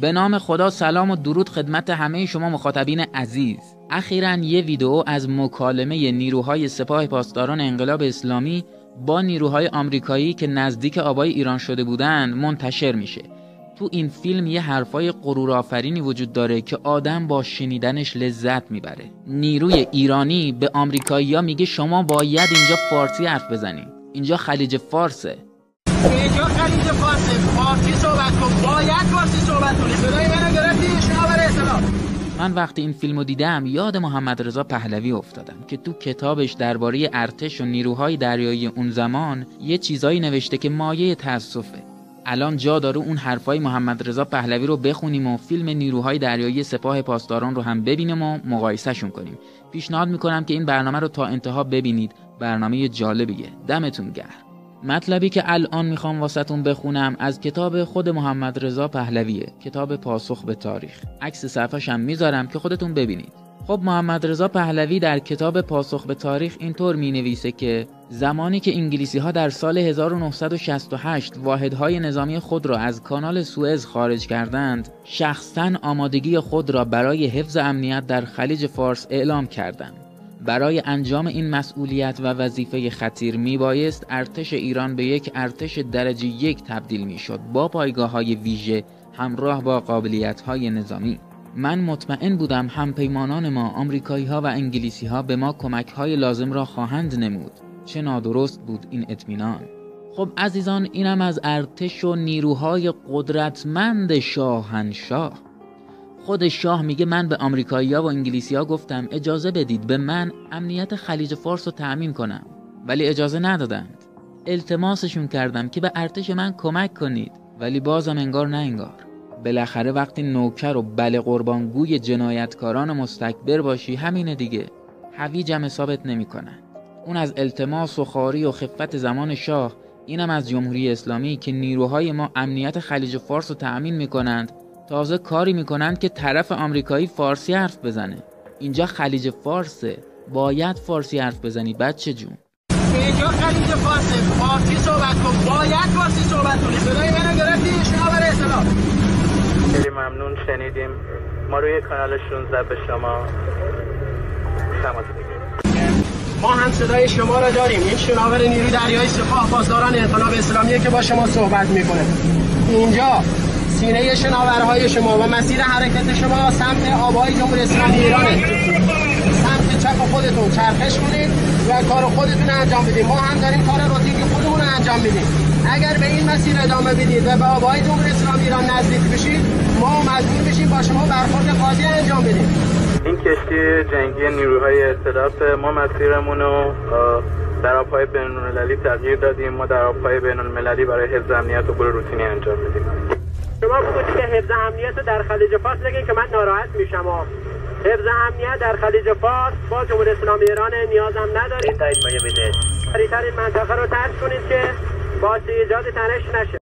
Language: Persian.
به نام خدا سلام و درود خدمت همه شما مخاطبین عزیز. اخیراً یه ویدئو از مکالمه نیروهای سپاه پاسداران انقلاب اسلامی با نیروهای آمریکایی که نزدیک آبای ایران شده بودن منتشر میشه. تو این فیلم یه حرفای غرورآفرینی وجود داره که آدم با شنیدنش لذت میبره. نیروی ایرانی به آمریکایی‌ها میگه شما باید اینجا فارسی حرف بزنید. اینجا خلیج فارسه. اینجا خلیج فارسه. فارسی صحبت کن. باید فارسی صحبت کنی. صدای منو گرفتی؟ شناور اصطلاح. من وقتی این فیلمو دیدم یاد محمد رضا پهلوی افتادم که تو کتابش درباره ارتش و نیروهای دریایی اون زمان یه چیزایی نوشته که مایه تأسفه. الان جا داره اون حرفای محمد رضا پهلوی رو بخونیم و فیلم نیروهای دریایی سپاه پاسداران رو هم ببینیم و مقایسه‌شون کنیم. پیشنهاد میکنم که این برنامه رو تا انتها ببینید. برنامه جالبیه. دمتون گرم. مطلبی که الان میخوام واسهتون بخونم از کتاب خود محمد رضا پهلویه، کتاب پاسخ به تاریخ. عکس صفحه‌ش هم میذارم که خودتون ببینید. خب محمد رضا پهلوی در کتاب پاسخ به تاریخ اینطور مینویسه که زمانی که انگلیسی‌ها در سال 1968 واحدهای نظامی خود را از کانال سوئز خارج کردند، شخصاً آمادگی خود را برای حفظ امنیت در خلیج فارس اعلام کردند. برای انجام این مسئولیت و وظیفه خطیر میبایست ارتش ایران به یک ارتش درجه 1 تبدیل میشد با پایگاه‌های ویژه همراه با قابلیت‌های نظامی. من مطمئن بودم همپیمانان ما آمریکایی‌ها و انگلیسی‌ها به ما کمک‌های لازم را خواهند نمود. چه نادرست بود این اطمینان. خب عزیزان، اینم از ارتش و نیروهای قدرتمند شاهنشاه. خود شاه میگه من به آمریکایی‌ها و انگلیسی‌ها گفتم اجازه بدید به من امنیت خلیج فارس رو تأمین کنم، ولی اجازه ندادند. التماسشون کردم که به ارتش من کمک کنید، ولی بازم انگار نه انگار. بالاخره وقتی نوکر و بله قربانگوی جنایتکاران مستکبر باشی همینه دیگه. هویجم حسابت نمی‌کنن. اون از التماس و خواری و خفت زمان شاه، اینم از جمهوری اسلامی که نیروهای ما امنیت خلیج فارس رو تأمین می‌کنند، تازه کاری میکنند که طرف آمریکایی فارسی حرف بزنه. اینجا خلیج فارسه، باید فارسی حرف بزنی بچه جون. اینجا خلیج فارسه. فارسی صحبت کن. باید فارسی صحبت کنی. صدای منو گرفتی؟ شناور اصطلاح. خیلی ممنون، شنیدیم. ما روی کانال 16 به شما تماس میگیریم. ما هم صدای شما را داریم. این شناور نیروی دریایی سپاه پاسداران انقلاب اسلامیه که با شما صحبت میکنه. اینجا سینه شناورهای شما و مسیر حرکت شما سمت آبهای جمهوری اسلامی ایرانه. سمت چپ خودتون چرخش کنید و کار خودتون انجام بدید. ما هم داریم کار روتین خودمون رو انجام میدیم. اگر به این مسیر ادامه بدید و به آبهای جمهوری اسلامی ایران نزدیک بشید، ما مجبور بشیم با شما برخورد قاضی انجام بدیم. این کشتی جنگی نیروهای ائتلاف، ما مسیرمون رو در آبهای بین‌المللی تغییر دادیم. ما در آبهای بین‌المللی برای حفظ امنیت و روتینی انجام میدیم. شما بگید که حفظ امنیت در خلیج فارس بگین که من ناراحت میشم. حفظ امنیت در خلیج فارس با جمهوری اسلامی ایران نیازم ندارید. تایید مایه بده. سریعتر این منطقه رو ترک کنید که باعث ایجاد تنش نشه.